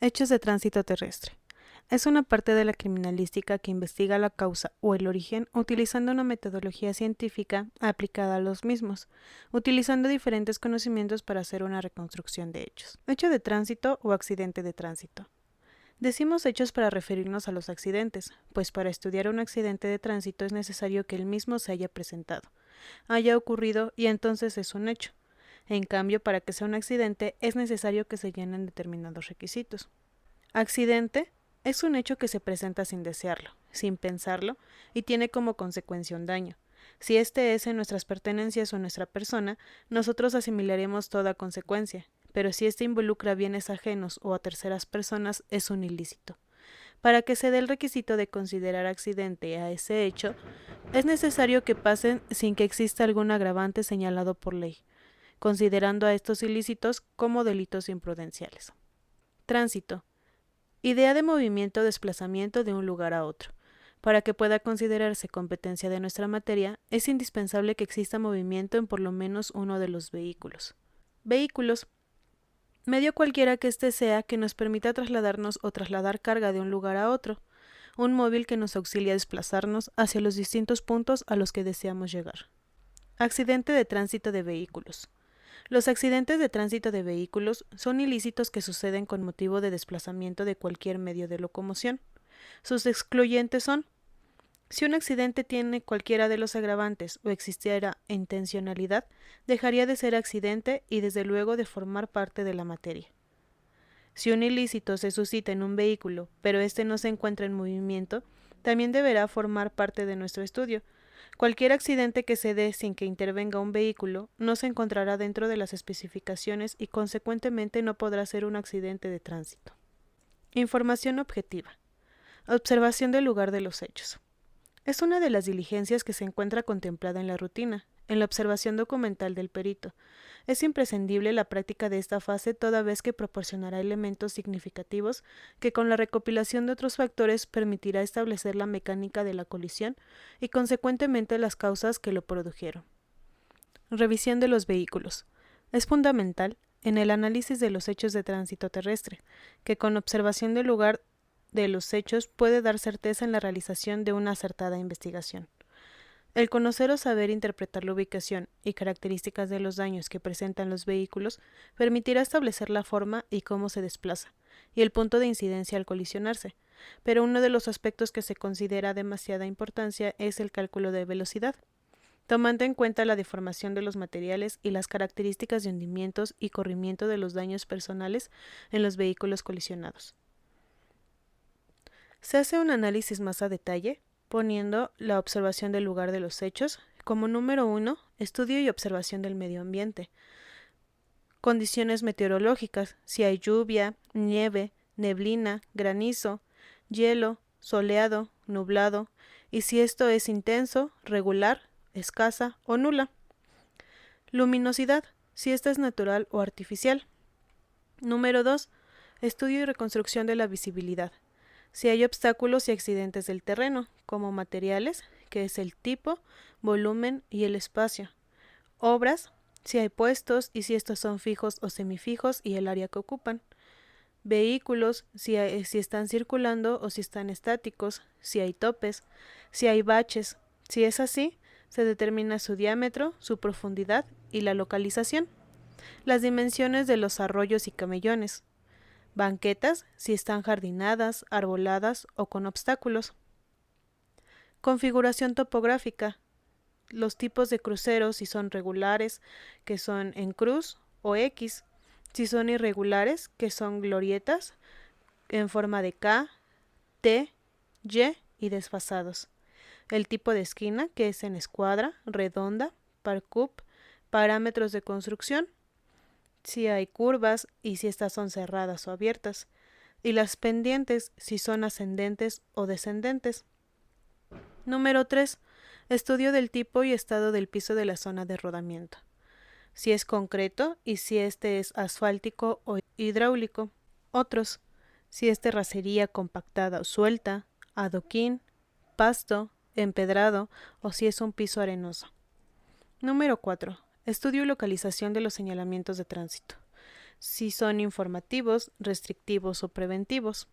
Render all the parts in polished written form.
Hechos de tránsito terrestre. Es una parte de la criminalística que investiga la causa o el origen utilizando una metodología científica aplicada a los mismos, utilizando diferentes conocimientos para hacer una reconstrucción de hechos. Hecho de tránsito o accidente de tránsito. Decimos hechos para referirnos a los accidentes, pues para estudiar un accidente de tránsito es necesario que el mismo se haya presentado, haya ocurrido y entonces es un hecho. En cambio, para que sea un accidente es necesario que se llenen determinados requisitos. Accidente es un hecho que se presenta sin desearlo, sin pensarlo, y tiene como consecuencia un daño. Si este es en nuestras pertenencias o nuestra persona, nosotros asimilaremos toda consecuencia, pero si este involucra bienes ajenos o a terceras personas, es un ilícito. Para que se dé el requisito de considerar accidente a ese hecho, es necesario que pasen sin que exista algún agravante señalado por ley, considerando a estos ilícitos como delitos imprudenciales. Tránsito. Idea de movimiento o desplazamiento de un lugar a otro. Para que pueda considerarse competencia de nuestra materia, es indispensable que exista movimiento en por lo menos uno de los vehículos. Vehículos. Medio cualquiera que éste sea que nos permita trasladarnos o trasladar carga de un lugar a otro. Un móvil que nos auxilia a desplazarnos hacia los distintos puntos a los que deseamos llegar. Accidente de tránsito de vehículos. Los accidentes de tránsito de vehículos son ilícitos que suceden con motivo de desplazamiento de cualquier medio de locomoción. Sus excluyentes son: si un accidente tiene cualquiera de los agravantes o existiera intencionalidad, dejaría de ser accidente y desde luego de formar parte de la materia. Si un ilícito se suscita en un vehículo, pero éste no se encuentra en movimiento, también deberá formar parte de nuestro estudio. Cualquier accidente que se dé sin que intervenga un vehículo no se encontrará dentro de las especificaciones y consecuentemente no podrá ser un accidente de tránsito. Información objetiva. Observación del lugar de los hechos. Es una de las diligencias que se encuentra contemplada en la rutina, en la observación documental del perito. Es imprescindible la práctica de esta fase toda vez que proporcionará elementos significativos que con la recopilación de otros factores permitirá establecer la mecánica de la colisión y consecuentemente las causas que lo produjeron. Revisión de los vehículos. Es fundamental en el análisis de los hechos de tránsito terrestre, que con observación del lugar de los hechos puede dar certeza en la realización de una acertada investigación. El conocer o saber interpretar la ubicación y características de los daños que presentan los vehículos permitirá establecer la forma y cómo se desplaza, y el punto de incidencia al colisionarse, pero uno de los aspectos que se considera demasiada importancia es el cálculo de velocidad, tomando en cuenta la deformación de los materiales y las características de hundimientos y corrimiento de los daños personales en los vehículos colisionados. Se hace un análisis más a detalle, poniendo la observación del lugar de los hechos como número 1, estudio y observación del medio ambiente. Condiciones meteorológicas, si hay lluvia, nieve, neblina, granizo, hielo, soleado, nublado, y si esto es intenso, regular, escasa o nula. Luminosidad, si esta es natural o artificial. Número 2, estudio y reconstrucción de la visibilidad. Si hay obstáculos y accidentes del terreno, como materiales, que es el tipo, volumen y el espacio. Obras, si hay puestos y si estos son fijos o semifijos y el área que ocupan. Vehículos, si están circulando o si están estáticos, si hay topes, si hay baches. Si es así, se determina su diámetro, su profundidad y la localización. Las dimensiones de los arroyos y camellones. Banquetas, si están jardinadas, arboladas o con obstáculos. Configuración topográfica. Los tipos de cruceros, si son regulares, que son en cruz o X. Si son irregulares, que son glorietas, en forma de K, T, Y y desfasados. El tipo de esquina, que es en escuadra, redonda, parcup, parámetros de construcción, si hay curvas y si estas son cerradas o abiertas, y las pendientes si son ascendentes o descendentes. Número 3. Estudio del tipo y estado del piso de la zona de rodamiento. Si es concreto y si este es asfáltico o hidráulico. Otros, si es terracería compactada o suelta, adoquín, pasto, empedrado o si es un piso arenoso. Número 4. Estudio y localización de los señalamientos de tránsito. si son informativos, restrictivos o preventivos.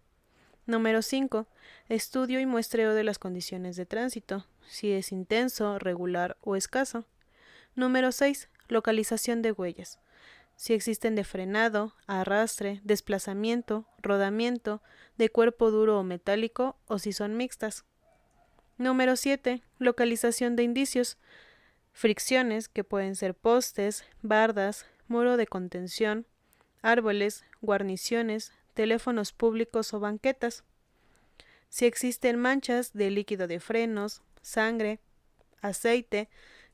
Número 5. Estudio y muestreo de las condiciones de tránsito, si es intenso, regular o escaso. Número 6. Localización de huellas, si existen de frenado, arrastre, desplazamiento, rodamiento, de cuerpo duro o metálico o si son mixtas. Número 7. Localización de indicios, fricciones que pueden ser postes, bardas, muro de contención, árboles, guarniciones, teléfonos públicos o banquetas. Si existen manchas de líquido de frenos, sangre, aceite,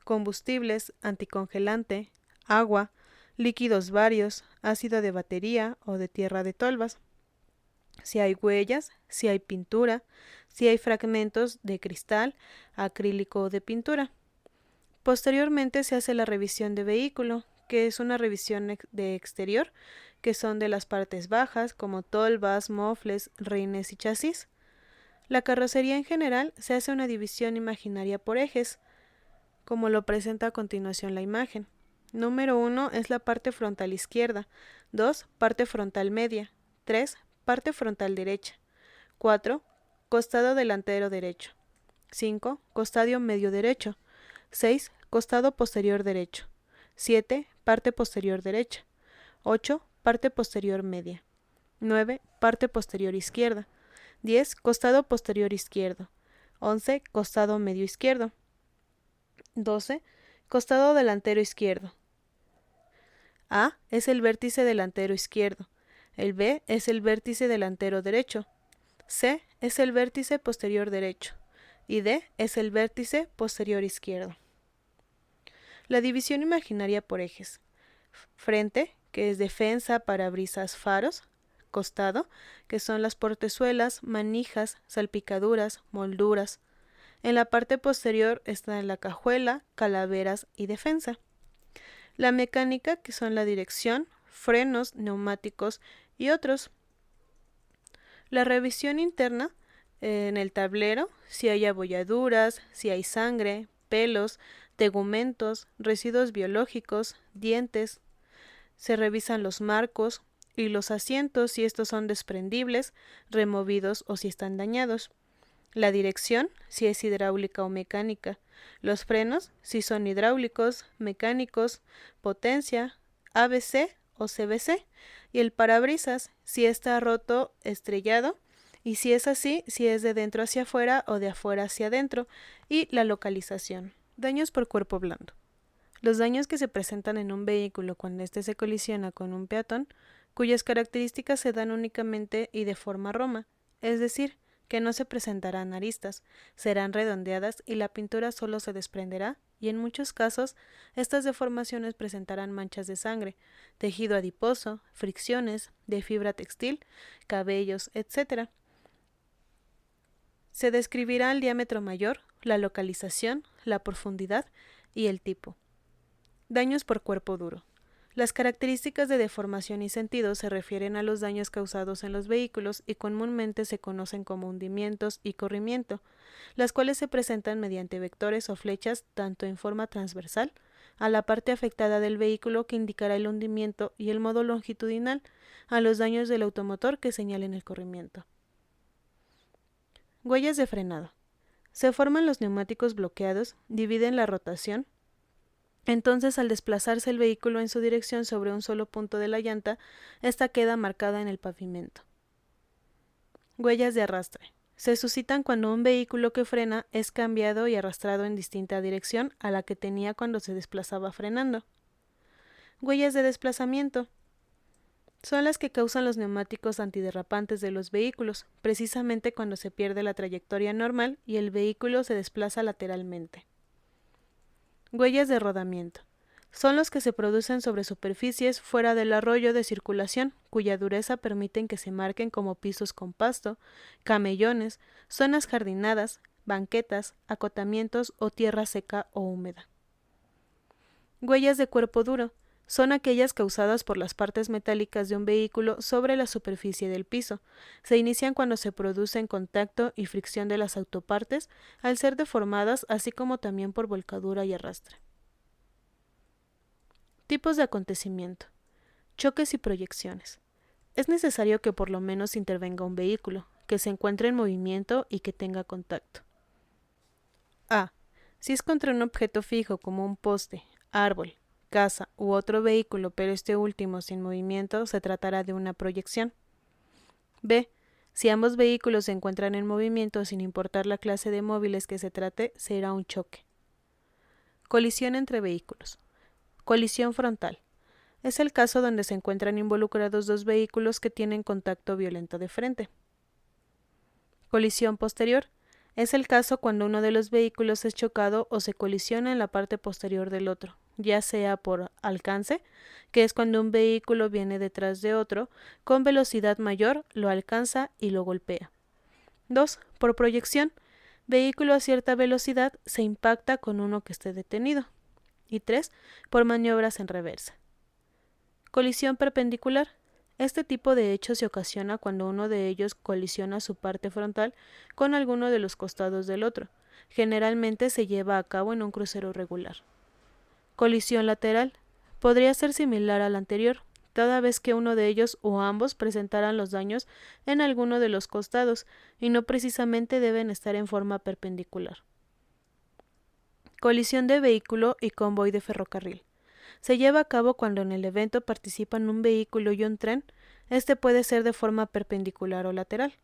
combustibles, anticongelante, agua, líquidos varios, ácido de batería o de tierra de tolvas. Si hay huellas, si hay pintura, si hay fragmentos de cristal, acrílico o de pintura. Posteriormente se hace la revisión de vehículo, que es una revisión de exterior, que son de las partes bajas, como tolvas, mofles, rines y chasis. La carrocería en general se hace una división imaginaria por ejes, como lo presenta a continuación la imagen. Número 1 es la parte frontal izquierda, 2 parte frontal media, 3 parte frontal derecha, 4 costado delantero derecho, 5 costado medio derecho, 6 costado posterior derecho, 7 parte posterior derecha, 8 parte posterior media, 9 parte posterior izquierda, 10 costado posterior izquierdo, 11 costado medio izquierdo, 12 costado delantero izquierdo. A es el vértice delantero izquierdo, el B es el vértice delantero derecho, C es el vértice posterior derecho y D es el vértice posterior izquierdo. La división imaginaria por ejes. Frente, que es defensa, parabrisas, faros. Costado, que son las portezuelas, manijas, salpicaduras, molduras. En la parte posterior está la cajuela, calaveras y defensa. La mecánica, que son la dirección, frenos, neumáticos y otros. La revisión interna, en el tablero, si hay abolladuras, si hay sangre, pelos, tegumentos, residuos biológicos, dientes. Se revisan los marcos y los asientos si estos son desprendibles, removidos o si están dañados. La dirección, si es hidráulica o mecánica. Los frenos, si son hidráulicos, mecánicos, potencia, ABC o CBC. Y el parabrisas, si está roto, estrellado. Y si es así, si es de dentro hacia afuera o de afuera hacia adentro. Y la localización. Daños por cuerpo blando. Los daños que se presentan en un vehículo cuando éste se colisiona con un peatón, cuyas características se dan únicamente y de forma roma, es decir, que no se presentarán aristas, serán redondeadas y la pintura solo se desprenderá, y en muchos casos estas deformaciones presentarán manchas de sangre, tejido adiposo, fricciones de fibra textil, cabellos, etc. Se describirá el diámetro mayor, la localización, la profundidad y el tipo. Daños por cuerpo duro. Las características de deformación y sentido se refieren a los daños causados en los vehículos y comúnmente se conocen como hundimientos y corrimiento, las cuales se presentan mediante vectores o flechas tanto en forma transversal a la parte afectada del vehículo que indicará el hundimiento y el modo longitudinal a los daños del automotor que señalen el corrimiento. Huellas de frenado. Se forman los neumáticos bloqueados, dividen la rotación. Entonces, al desplazarse el vehículo en su dirección sobre un solo punto de la llanta, esta queda marcada en el pavimento. Huellas de arrastre. Se suscitan cuando un vehículo que frena es cambiado y arrastrado en distinta dirección a la que tenía cuando se desplazaba frenando. Huellas de desplazamiento. Son las que causan los neumáticos antiderrapantes de los vehículos, precisamente cuando se pierde la trayectoria normal y el vehículo se desplaza lateralmente. Huellas de rodamiento. Son los que se producen sobre superficies fuera del arroyo de circulación, cuya dureza permiten que se marquen como pisos con pasto, camellones, zonas jardinadas, banquetas, acotamientos o tierra seca o húmeda. Huellas de cuerpo duro. Son aquellas causadas por las partes metálicas de un vehículo sobre la superficie del piso. Se inician cuando se producen contacto y fricción de las autopartes al ser deformadas, así como también por volcadura y arrastre. Tipos de acontecimiento. Choques y proyecciones. Es necesario que por lo menos intervenga un vehículo, que se encuentre en movimiento y que tenga contacto. A. Si es contra un objeto fijo como un poste, árbol, casa u otro vehículo, pero este último sin movimiento, se tratará de una proyección. B. Si ambos vehículos se encuentran en movimiento sin importar la clase de móviles que se trate, será un choque. Colisión entre vehículos. Colisión frontal. Es el caso donde se encuentran involucrados dos vehículos que tienen contacto violento de frente. Colisión posterior. Es el caso cuando uno de los vehículos es chocado o se colisiona en la parte posterior del otro, ya sea por alcance, que es cuando un vehículo viene detrás de otro, con velocidad mayor, lo alcanza y lo golpea. 2. Por proyección. Vehículo a cierta velocidad se impacta con uno que esté detenido. Y 3. Por maniobras en reversa. Colisión perpendicular. Este tipo de hecho se ocasiona cuando uno de ellos colisiona su parte frontal con alguno de los costados del otro. Generalmente se lleva a cabo en un crucero regular. Colisión lateral. Podría ser similar al anterior, toda vez que uno de ellos o ambos presentaran los daños en alguno de los costados y no precisamente deben estar en forma perpendicular. Colisión de vehículo y convoy de ferrocarril. Se lleva a cabo cuando en el evento participan un vehículo y un tren. Este puede ser de forma perpendicular o lateral.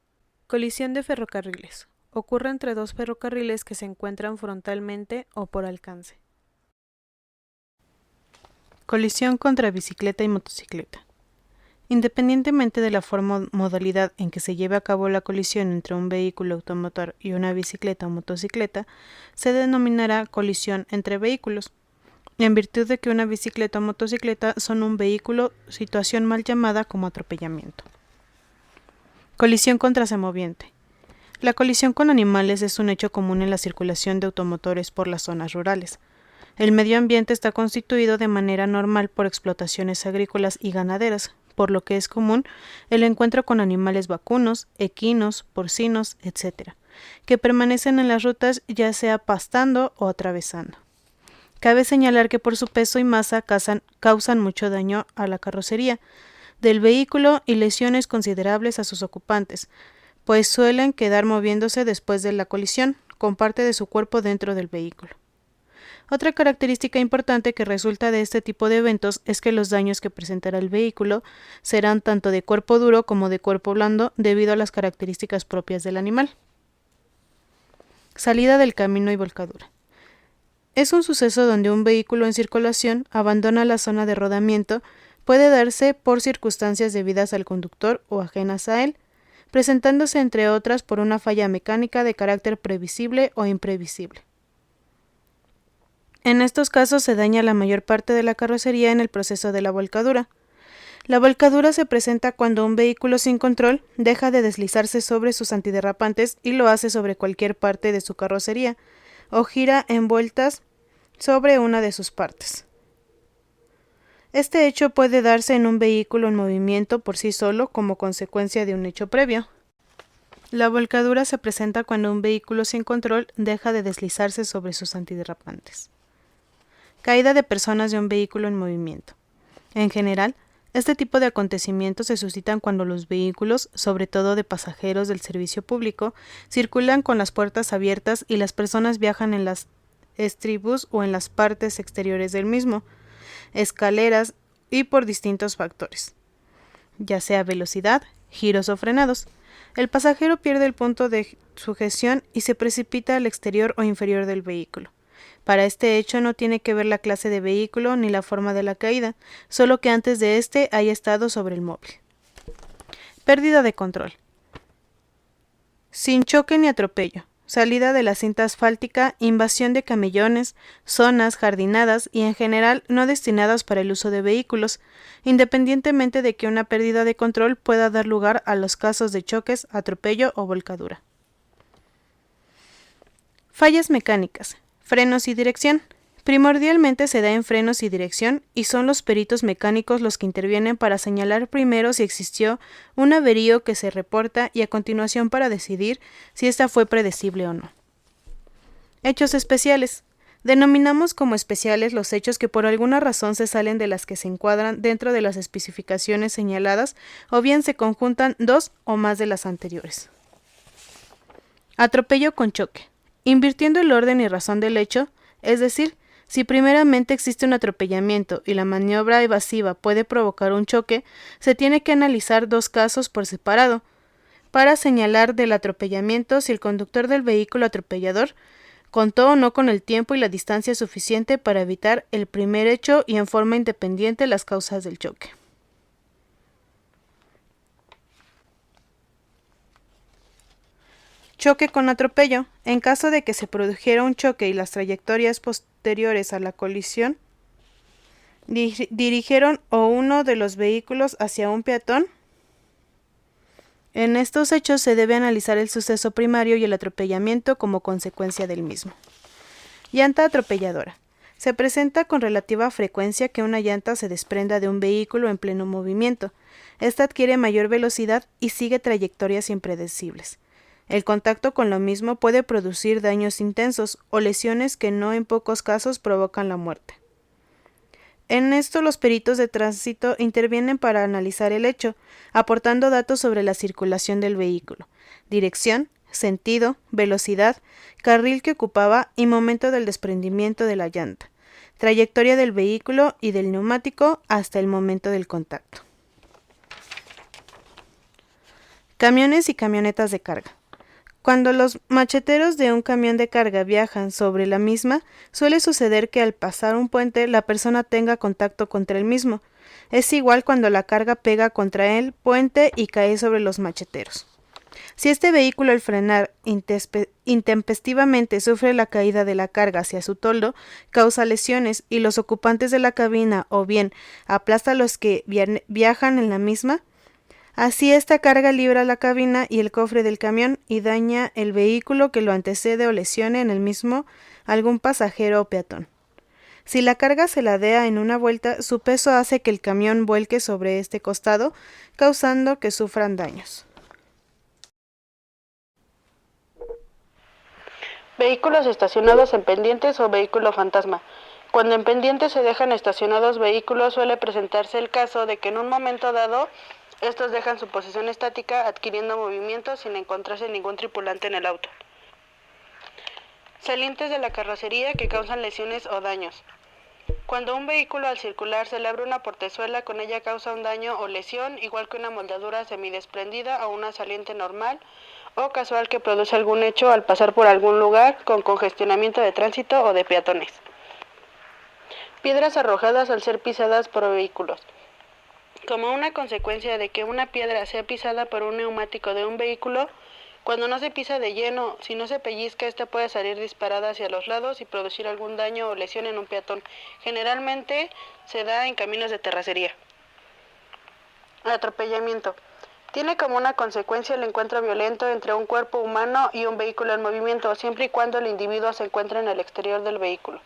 Colisión de ferrocarriles. Ocurre entre dos ferrocarriles que se encuentran frontalmente o por alcance. Colisión contra bicicleta y motocicleta. Independientemente de la forma o modalidad en que se lleve a cabo la colisión entre un vehículo automotor y una bicicleta o motocicleta, se denominará colisión entre vehículos. En virtud de que una bicicleta o motocicleta son un vehículo, situación mal llamada como atropellamiento. Colisión contra semoviente. La colisión con animales es un hecho común en la circulación de automotores por las zonas rurales. El medio ambiente está constituido de manera normal por explotaciones agrícolas y ganaderas, por lo que es común el encuentro con animales vacunos, equinos, porcinos, etc., que permanecen en las rutas ya sea pastando o atravesando. Cabe señalar que por su peso y masa causan mucho daño a la carrocería del vehículo y lesiones considerables a sus ocupantes, pues suelen quedar moviéndose después de la colisión, con parte de su cuerpo dentro del vehículo. Otra característica importante que resulta de este tipo de eventos es que los daños que presentará el vehículo serán tanto de cuerpo duro como de cuerpo blando debido a las características propias del animal. Salida del camino y volcadura. Es un suceso donde un vehículo en circulación abandona la zona de rodamiento. Puede darse por circunstancias debidas al conductor o ajenas a él, presentándose entre otras por una falla mecánica de carácter previsible o imprevisible. En estos casos se daña la mayor parte de la carrocería en el proceso de la volcadura. La volcadura se presenta cuando un vehículo sin control deja de deslizarse sobre sus antiderrapantes y lo hace sobre cualquier parte de su carrocería, o gira en vueltas sobre una de sus partes. Este hecho puede darse en un vehículo en movimiento por sí solo como consecuencia de un hecho previo. La volcadura se presenta cuando un vehículo sin control deja de deslizarse sobre sus antiderrapantes. Caída de personas de un vehículo en movimiento. En general, este tipo de acontecimientos se suscitan cuando los vehículos, sobre todo de pasajeros del servicio público, circulan con las puertas abiertas y las personas viajan en las estribos o en las partes exteriores del mismo, escaleras y por distintos factores, ya sea velocidad, giros o frenados. El pasajero pierde el punto de sujeción y se precipita al exterior o inferior del vehículo. Para este hecho no tiene que ver la clase de vehículo ni la forma de la caída, solo que antes de éste haya estado sobre el móvil. Pérdida de control. Sin choque ni atropello. Salida de la cinta asfáltica, invasión de camellones, zonas jardinadas y en general no destinadas para el uso de vehículos, independientemente de que una pérdida de control pueda dar lugar a los casos de choques, atropello o volcadura. Fallas mecánicas. Frenos y dirección. Primordialmente se da en frenos y dirección y son los peritos mecánicos los que intervienen para señalar primero si existió un averío que se reporta y a continuación para decidir si ésta fue predecible o no. Hechos especiales. Denominamos como especiales los hechos que por alguna razón se salen de las que se encuadran dentro de las especificaciones señaladas o bien se conjuntan dos o más de las anteriores. Atropello con choque. Invirtiendo el orden y razón del hecho, es decir, si primeramente existe un atropellamiento y la maniobra evasiva puede provocar un choque, se tiene que analizar dos casos por separado, para señalar del atropellamiento si el conductor del vehículo atropellador contó o no con el tiempo y la distancia suficiente para evitar el primer hecho y en forma independiente las causas del choque. Choque con atropello. En caso de que se produjera un choque y las trayectorias posteriores a la colisión dirigieron o uno de los vehículos hacia un peatón, en estos hechos se debe analizar el suceso primario y el atropellamiento como consecuencia del mismo. Llanta atropelladora. Se presenta con relativa frecuencia que una llanta se desprenda de un vehículo en pleno movimiento. Esta adquiere mayor velocidad y sigue trayectorias impredecibles. El contacto con lo mismo puede producir daños intensos o lesiones que no en pocos casos provocan la muerte. En esto los peritos de tránsito intervienen para analizar el hecho, aportando datos sobre la circulación del vehículo, dirección, sentido, velocidad, carril que ocupaba y momento del desprendimiento de la llanta, trayectoria del vehículo y del neumático hasta el momento del contacto. Camiones y camionetas de carga. Cuando los macheteros de un camión de carga viajan sobre la misma, suele suceder que al pasar un puente la persona tenga contacto contra el mismo. Es igual cuando la carga pega contra el puente y cae sobre los macheteros. Si este vehículo al frenar intempestivamente sufre la caída de la carga hacia su toldo, causa lesiones y los ocupantes de la cabina o bien aplasta a los que viajan en la misma, así esta carga libra la cabina y el cofre del camión y daña el vehículo que lo antecede o lesione en el mismo algún pasajero o peatón. Si la carga se ladea en una vuelta, su peso hace que el camión vuelque sobre este costado, causando que sufran daños. Vehículos estacionados en pendientes o vehículo fantasma. Cuando en pendientes se dejan estacionados vehículos, suele presentarse el caso de que en un momento dado estos dejan su posición estática adquiriendo movimiento sin encontrarse ningún tripulante en el auto. Salientes de la carrocería que causan lesiones o daños. Cuando un vehículo al circular se le abre una portezuela, con ella causa un daño o lesión, igual que una moldadura semidesprendida o una saliente normal o casual que produce algún hecho al pasar por algún lugar con congestionamiento de tránsito o de peatones. Piedras arrojadas al ser pisadas por vehículos. Como una consecuencia de que una piedra sea pisada por un neumático de un vehículo, cuando no se pisa de lleno, si no se pellizca, esta puede salir disparada hacia los lados y producir algún daño o lesión en un peatón. Generalmente se da en caminos de terracería. Atropellamiento. Tiene como una consecuencia el encuentro violento entre un cuerpo humano y un vehículo en movimiento, siempre y cuando el individuo se encuentre en el exterior del vehículo.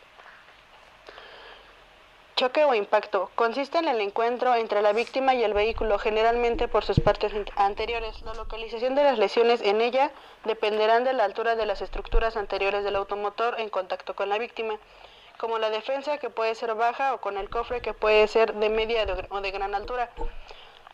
Choque o impacto. Consiste en el encuentro entre la víctima y el vehículo, generalmente por sus partes anteriores. La localización de las lesiones en ella dependerán de la altura de las estructuras anteriores del automotor en contacto con la víctima, como la defensa, que puede ser baja, o con el cofre, que puede ser de media o de gran altura.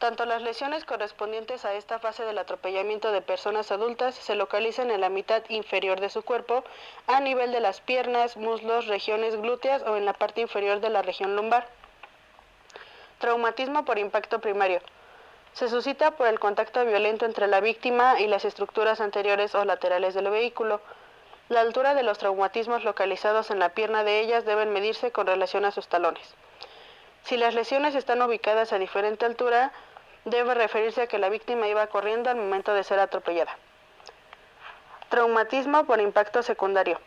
Tanto las lesiones correspondientes a esta fase del atropellamiento de personas adultas se localizan en la mitad inferior de su cuerpo, a nivel de las piernas, muslos, regiones glúteas o en la parte inferior de la región lumbar. Traumatismo por impacto primario. Se suscita por el contacto violento entre la víctima y las estructuras anteriores o laterales del vehículo. La altura de los traumatismos localizados en la pierna de ellas deben medirse con relación a sus talones. Si las lesiones están ubicadas a diferente altura, debe referirse a que la víctima iba corriendo al momento de ser atropellada. Traumatismo por impacto secundario.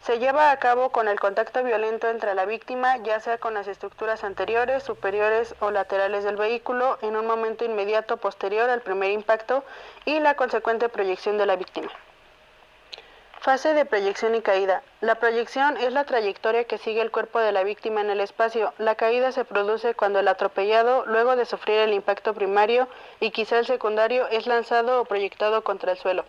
Se lleva a cabo con el contacto violento entre la víctima, ya sea con las estructuras anteriores, superiores o laterales del vehículo, en un momento inmediato posterior al primer impacto y la consecuente proyección de la víctima. Fase de proyección y caída. La proyección es la trayectoria que sigue el cuerpo de la víctima en el espacio. La caída se produce cuando el atropellado, luego de sufrir el impacto primario y quizá el secundario, es lanzado o proyectado contra el suelo.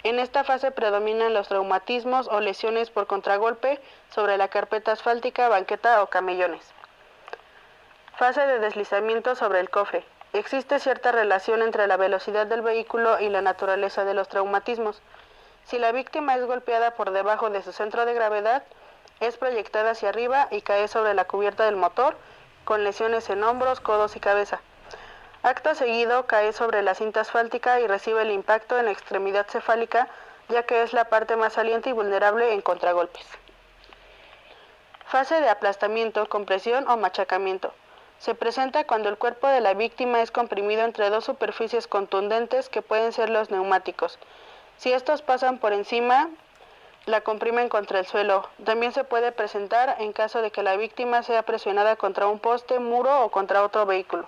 En esta fase predominan los traumatismos o lesiones por contragolpe sobre la carpeta asfáltica, banqueta o camellones. Fase de deslizamiento sobre el cofre. Existe cierta relación entre la velocidad del vehículo y la naturaleza de los traumatismos. Si la víctima es golpeada por debajo de su centro de gravedad, es proyectada hacia arriba y cae sobre la cubierta del motor, con lesiones en hombros, codos y cabeza. Acto seguido, cae sobre la cinta asfáltica y recibe el impacto en la extremidad cefálica, ya que es la parte más saliente y vulnerable en contragolpes. Fase de aplastamiento, compresión o machacamiento. Se presenta cuando el cuerpo de la víctima es comprimido entre dos superficies contundentes que pueden ser los neumáticos. Si estos pasan por encima, la comprimen contra el suelo. También se puede presentar en caso de que la víctima sea presionada contra un poste, muro o contra otro vehículo.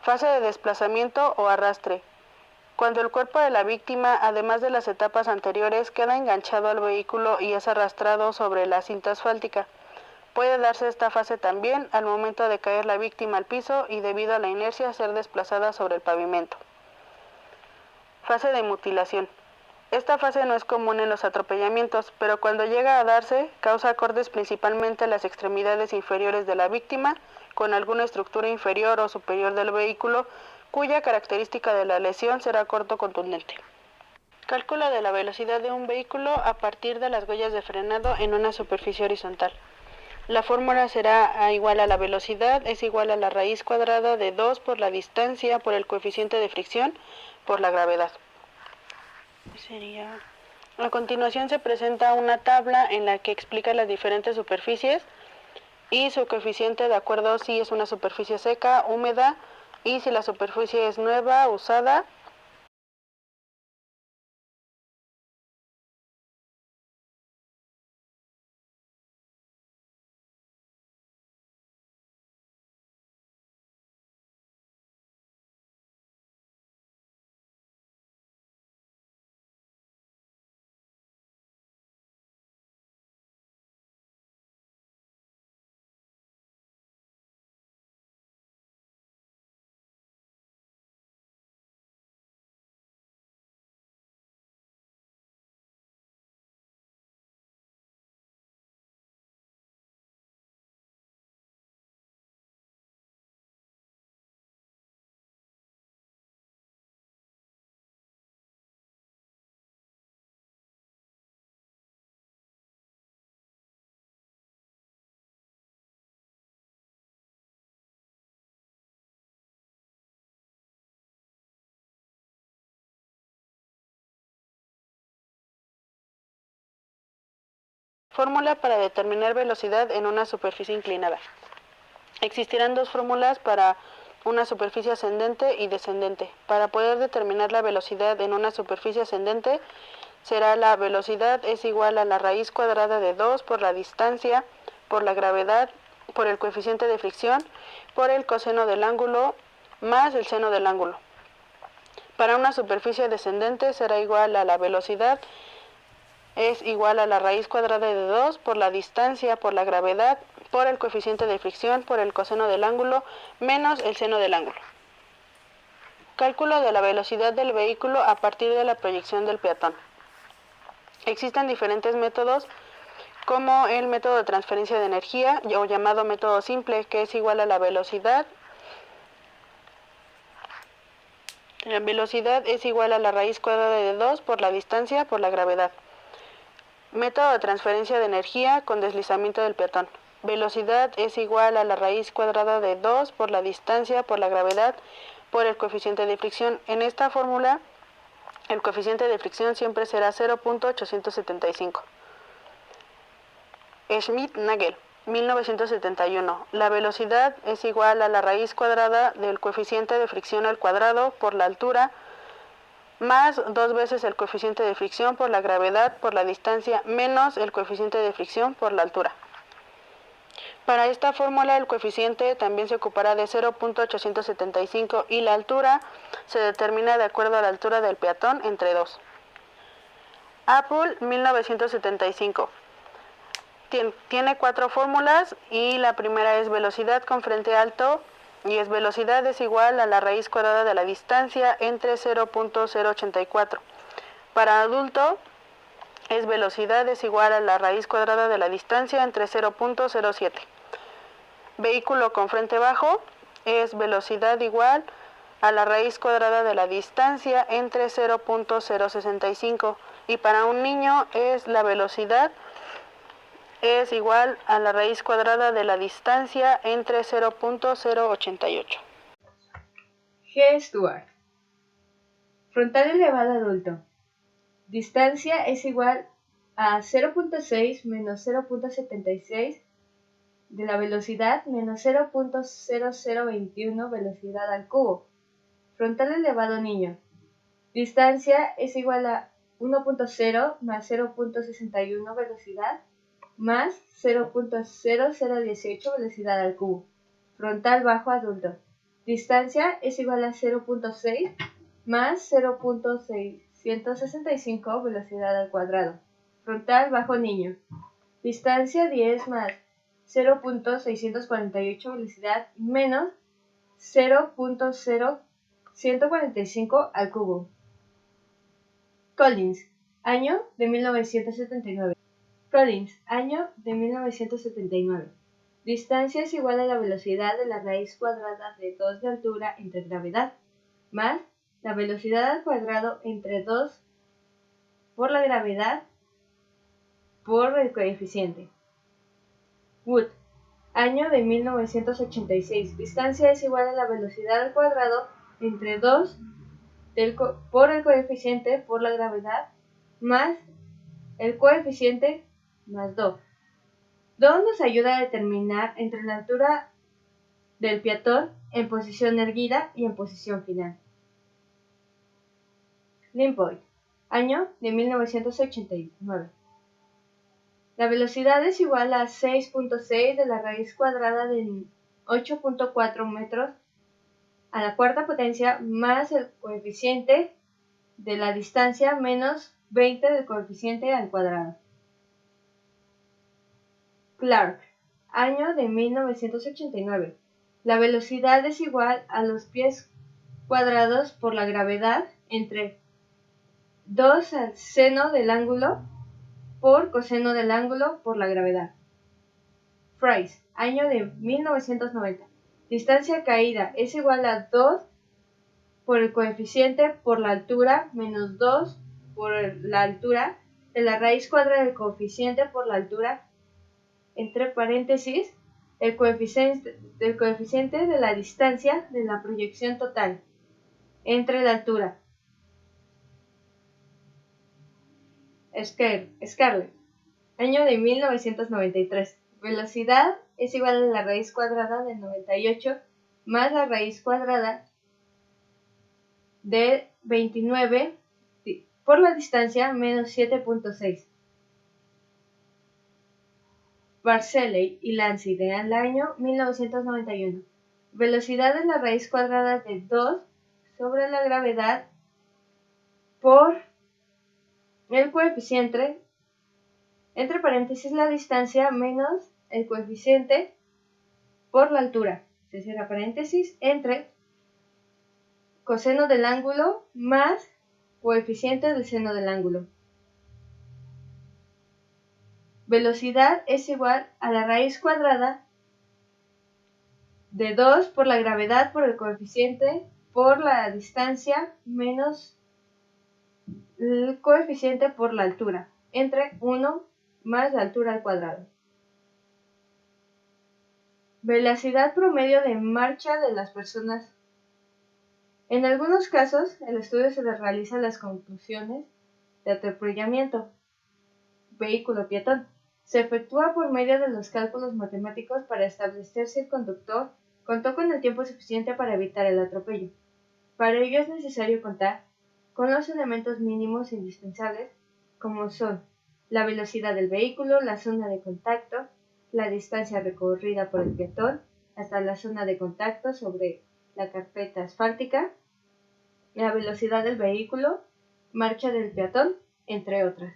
Fase de desplazamiento o arrastre. Cuando el cuerpo de la víctima, además de las etapas anteriores, queda enganchado al vehículo y es arrastrado sobre la cinta asfáltica. Puede darse esta fase también al momento de caer la víctima al piso y debido a la inercia ser desplazada sobre el pavimento. Fase de mutilación. Esta fase no es común en los atropellamientos, pero cuando llega a darse, causa cortes principalmente en las extremidades inferiores de la víctima, con alguna estructura inferior o superior del vehículo, cuya característica de la lesión será corto contundente. Cálculo de la velocidad de un vehículo a partir de las huellas de frenado en una superficie horizontal. La fórmula será A igual a la velocidad es igual a la raíz cuadrada de 2 por la distancia por el coeficiente de fricción por la gravedad. A continuación se presenta una tabla en la que explica las diferentes superficies y su coeficiente de acuerdo si es una superficie seca, húmeda y si la superficie es nueva, usada. Fórmula para determinar velocidad en una superficie inclinada. Existirán dos fórmulas para una superficie ascendente y descendente. Para poder determinar la velocidad en una superficie ascendente, será la velocidad es igual a la raíz cuadrada de 2 por la distancia, por la gravedad, por el coeficiente de fricción, por el coseno del ángulo, más el seno del ángulo. Para una superficie descendente será igual a la velocidad es igual a la raíz cuadrada de 2 por la distancia, por la gravedad, por el coeficiente de fricción, por el coseno del ángulo, menos el seno del ángulo. Cálculo de la velocidad del vehículo a partir de la proyección del peatón. Existen diferentes métodos, como el método de transferencia de energía, o llamado método simple, que es igual a la velocidad. La velocidad es igual a la raíz cuadrada de 2 por la distancia, por la gravedad. Método de transferencia de energía con deslizamiento del peatón. Velocidad es igual a la raíz cuadrada de 2 por la distancia, por la gravedad, por el coeficiente de fricción. En esta fórmula, el coeficiente de fricción siempre será 0.875. Schmidt-Nagel, 1971. La velocidad es igual a la raíz cuadrada del coeficiente de fricción al cuadrado por la altura, más 2 veces el coeficiente de fricción por la gravedad por la distancia, menos el coeficiente de fricción por la altura. Para esta fórmula el coeficiente también se ocupará de 0.875 y la altura se determina de acuerdo a la altura del peatón entre 2. Apple, 1975. Tiene 4 fórmulas y la primera es velocidad con frente alto, y es velocidad es igual a la raíz cuadrada de la distancia entre 0.084. Para adulto, velocidad es igual a la raíz cuadrada de la distancia entre 0.07. Vehículo con frente bajo es velocidad igual a la raíz cuadrada de la distancia entre 0.065. Y para un niño la velocidad es igual a la raíz cuadrada de la distancia entre 0.088. G. Stuart. Frontal elevado adulto. Distancia es igual a 0.6 menos 0.76 de la velocidad menos 0.0021 velocidad al cubo. Frontal elevado niño. Distancia es igual a 1.0 más 0.61 velocidad más 0.0018 velocidad al cubo. Frontal bajo adulto. Distancia es igual a 0.6 más 0.665 velocidad al cuadrado. Frontal bajo niño. Distancia 10 más 0.648 velocidad menos 0.0145 al cubo. Collins, año de 1979. Collins, año de 1979. Distancia es igual a la velocidad de la raíz cuadrada de 2 de altura entre gravedad, más la velocidad al cuadrado entre 2 por la gravedad por el coeficiente. Wood, año de 1986. Distancia es igual a la velocidad al cuadrado entre 2 por el coeficiente por la gravedad más el coeficiente más 2. 2 nos ayuda a determinar entre la altura del peatón en posición erguida y en posición final. Limpoy, año de 1989. La velocidad es igual a 6.6 de la raíz cuadrada de 8.4 metros a la cuarta potencia más el coeficiente de la distancia menos 20 del coeficiente al cuadrado. Clark, año de 1989. La velocidad es igual a los pies cuadrados por la gravedad entre 2 al seno del ángulo por coseno del ángulo por la gravedad. Price, año de 1990. Distancia caída es igual a 2 por el coeficiente por la altura menos 2 por la altura de la raíz cuadrada del coeficiente por la altura entre paréntesis el coeficiente de la distancia de la proyección total entre la altura. Scarlett, año de 1993. Velocidad es igual a la raíz cuadrada de 98 más la raíz cuadrada de 29 por la distancia menos 7.6. Barceley y Lancy del año 1991. Velocidad es la raíz cuadrada de 2 sobre la gravedad por el coeficiente, entre paréntesis la distancia menos el coeficiente por la altura, se cierra paréntesis, entre coseno del ángulo más coeficiente del seno del ángulo. Velocidad es igual a la raíz cuadrada de 2 por la gravedad por el coeficiente por la distancia menos el coeficiente por la altura, entre 1 más la altura al cuadrado. Velocidad promedio de marcha de las personas. En algunos casos, el estudio se les realiza las conclusiones de atropellamiento, vehículo peatón. Se efectúa por medio de los cálculos matemáticos para establecer si el conductor contó con el tiempo suficiente para evitar el atropello. Para ello es necesario contar con los elementos mínimos indispensables, como son la velocidad del vehículo, la zona de contacto, la distancia recorrida por el peatón hasta la zona de contacto sobre la carpeta asfáltica, la velocidad del vehículo, marcha del peatón, entre otras.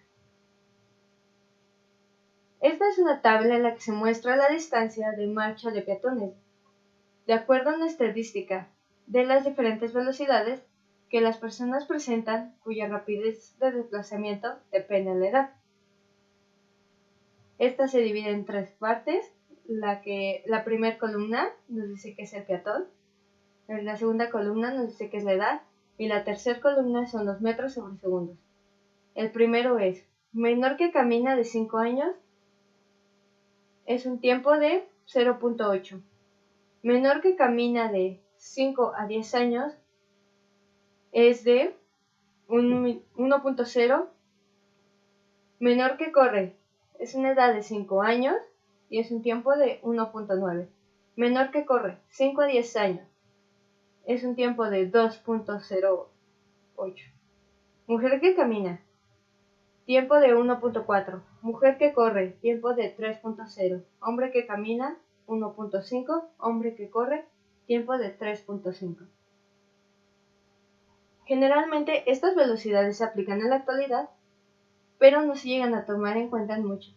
Esta es una tabla en la que se muestra la distancia de marcha de peatones. De acuerdo a una estadística de las diferentes velocidades, que las personas presentan cuya rapidez de desplazamiento depende de la edad. Esta se divide en tres partes. La primera columna nos dice que es el peatón, la segunda columna nos dice que es la edad y la tercera columna son los metros sobre segundos. El primero es: menor que camina de 5 años es un tiempo de 0.8. Menor que camina de 5 a 10 años es de 1.0. Menor que corre es una edad de 5 años y es un tiempo de 1.9. Menor que corre 5 a 10 años es un tiempo de 2.08. Mujer que camina, tiempo de 1.4. Mujer que corre, tiempo de 3.0. Hombre que camina, 1.5. Hombre que corre, tiempo de 3.5. Generalmente estas velocidades se aplican en la actualidad, pero no se llegan a tomar en cuenta en mucho,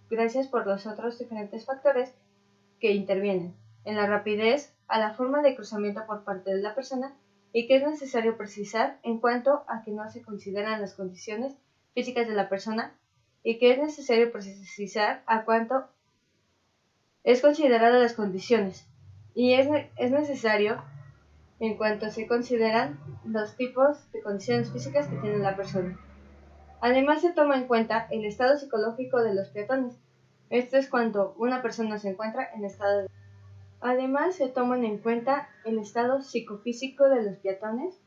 gracias por los otros diferentes factores que intervienen en la rapidez, a la forma de cruzamiento por parte de la persona y que es necesario precisar en cuanto a que no se consideran las condiciones físicas de la persona y que es necesario precisar a cuánto es considerada las condiciones y es necesario en cuanto se consideran los tipos de condiciones físicas que tiene la persona. Además se toma en cuenta el estado psicológico de los peatones. Esto es cuando una persona se encuentra en estado de... Además se toman en cuenta el estado psicofísico de los peatones.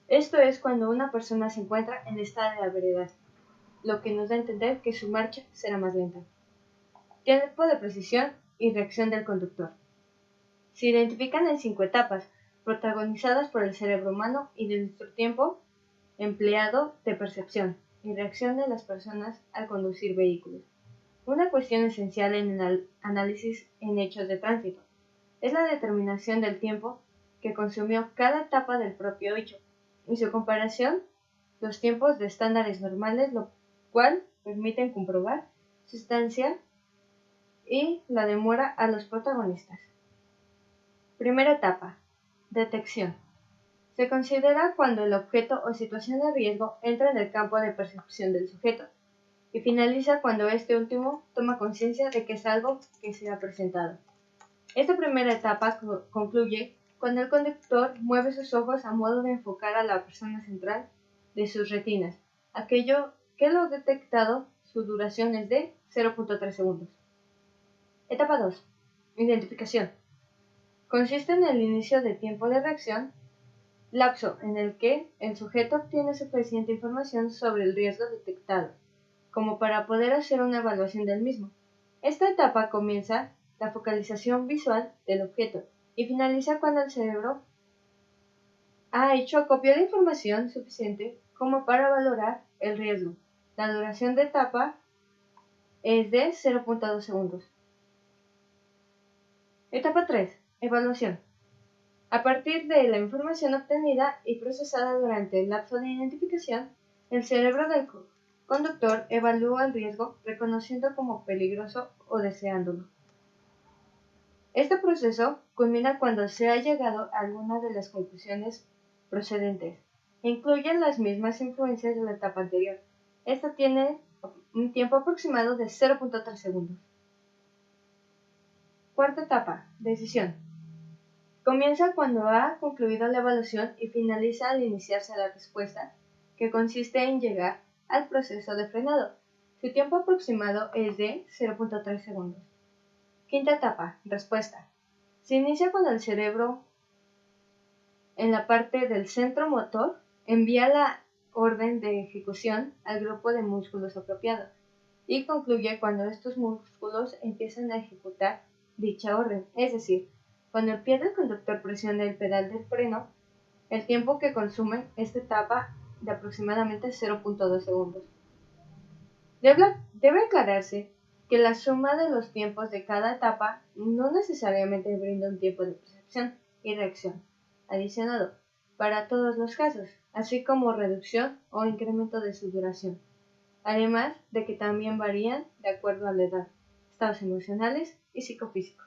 Esto es cuando una persona se encuentra en estado de ebriedad, lo que nos da a entender que su marcha será más lenta. Tiempo de precisión y reacción del conductor. Se identifican en 5 etapas, protagonizadas por el cerebro humano y de nuestro tiempo empleado de percepción y reacción de las personas al conducir vehículos. Una cuestión esencial en el análisis en hechos de tránsito es la determinación del tiempo que consumió cada etapa del propio hecho y su comparación los tiempos de estándares normales, lo cual permiten comprobar su estancia y la demora a los protagonistas. Primera etapa: detección. Se considera cuando el objeto o situación de riesgo entra en el campo de percepción del sujeto y finaliza cuando este último toma conciencia de que es algo que se ha presentado. Esta primera etapa concluye cuando el conductor mueve sus ojos a modo de enfocar a la persona central de sus retinas. Aquello que lo detectado, su duración es de 0.3 segundos. Etapa 2. Identificación. Consiste en el inicio de tiempo de reacción, lapso en el que el sujeto obtiene suficiente información sobre el riesgo detectado, como para poder hacer una evaluación del mismo. Esta etapa comienza la focalización visual del objeto y finaliza cuando el cerebro ha hecho acopio de información suficiente como para valorar el riesgo. La duración de etapa es de 0.2 segundos. Etapa 3. Evaluación. A partir de la información obtenida y procesada durante el lapso de identificación, el cerebro del conductor evalúa el riesgo reconociendo como peligroso o deseándolo. Este proceso culmina cuando se ha llegado a alguna de las conclusiones procedentes e incluyen las mismas influencias de la etapa anterior. Esta tiene un tiempo aproximado de 0.3 segundos. Cuarta etapa: decisión. Comienza cuando ha concluido la evaluación y finaliza al iniciarse la respuesta, que consiste en llegar al proceso de frenado. Su tiempo aproximado es de 0.3 segundos. Quinta etapa: respuesta. Se inicia cuando el cerebro, en la parte del centro motor, envía la orden de ejecución al grupo de músculos apropiado y concluye cuando estos músculos empiezan a ejecutar dicha orden, es decir, cuando el pie del conductor presiona el pedal del freno. El tiempo que consume esta etapa de aproximadamente 0.2 segundos. Debe aclararse que la suma de los tiempos de cada etapa no necesariamente brinda un tiempo de percepción y reacción adicionado para todos los casos, así como reducción o incremento de su duración, además de que también varían de acuerdo a la edad, estados emocionales y psicofísicos.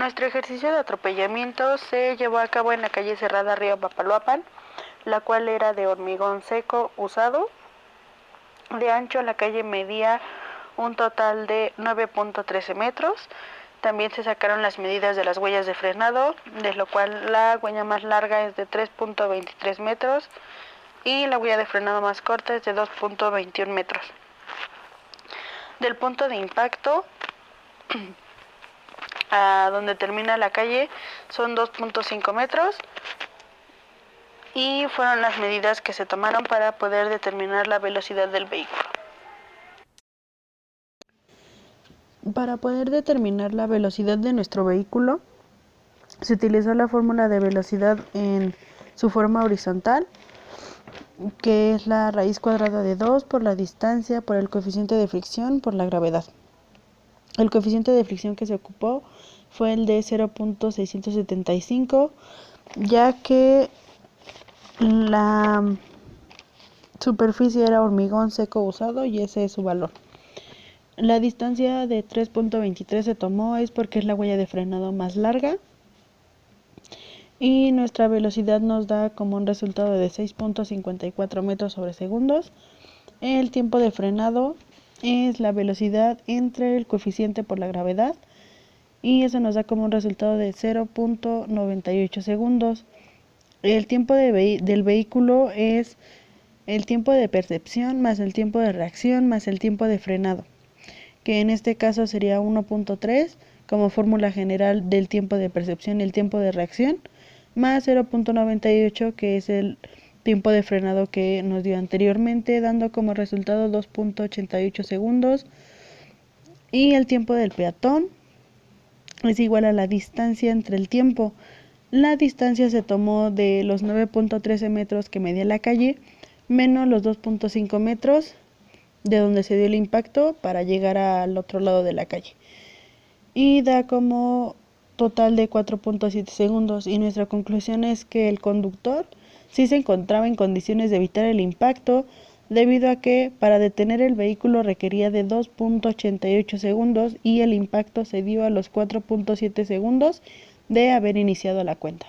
Nuestro ejercicio de atropellamiento se llevó a cabo en la calle cerrada Río Papaloapan, la cual era de hormigón seco usado. De ancho la calle medía un total de 9.13 metros. También se sacaron las medidas de las huellas de frenado, de lo cual la huella más larga es de 3.23 metros y la huella de frenado más corta es de 2.21 metros. Del punto de impacto a donde termina la calle son 2.5 metros y fueron las medidas que se tomaron para poder determinar la velocidad del vehículo. Para poder determinar la velocidad de nuestro vehículo, se utilizó la fórmula de velocidad en su forma horizontal, que es la raíz cuadrada de 2 por la distancia, por el coeficiente de fricción, por la gravedad. El coeficiente de fricción que se ocupó fue el de 0.675, ya que la superficie era hormigón seco usado y ese es su valor. La distancia de 3.23 se tomó es porque es la huella de frenado más larga y nuestra velocidad nos da como un resultado de 6.54 metros sobre segundos. El tiempo de frenado es la velocidad entre el coeficiente por la gravedad y eso nos da como un resultado de 0.98 segundos. El tiempo del vehículo es el tiempo de percepción más el tiempo de reacción más el tiempo de frenado, que en este caso sería 1.3 como fórmula general del tiempo de percepción y el tiempo de reacción, más 0.98 que es el tiempo de frenado que nos dio anteriormente, dando como resultado 2.88 segundos. Y el tiempo del peatón es igual a la distancia entre el tiempo. La distancia se tomó de los 9.13 metros que medía la calle, menos los 2.5 metros de donde se dio el impacto para llegar al otro lado de la calle. Y da como total de 4.7 segundos. Y nuestra conclusión es que el conductor sí se encontraba en condiciones de evitar el impacto, debido a que para detener el vehículo requería de 2.88 segundos y el impacto se dio a los 4.7 segundos de haber iniciado la cuenta.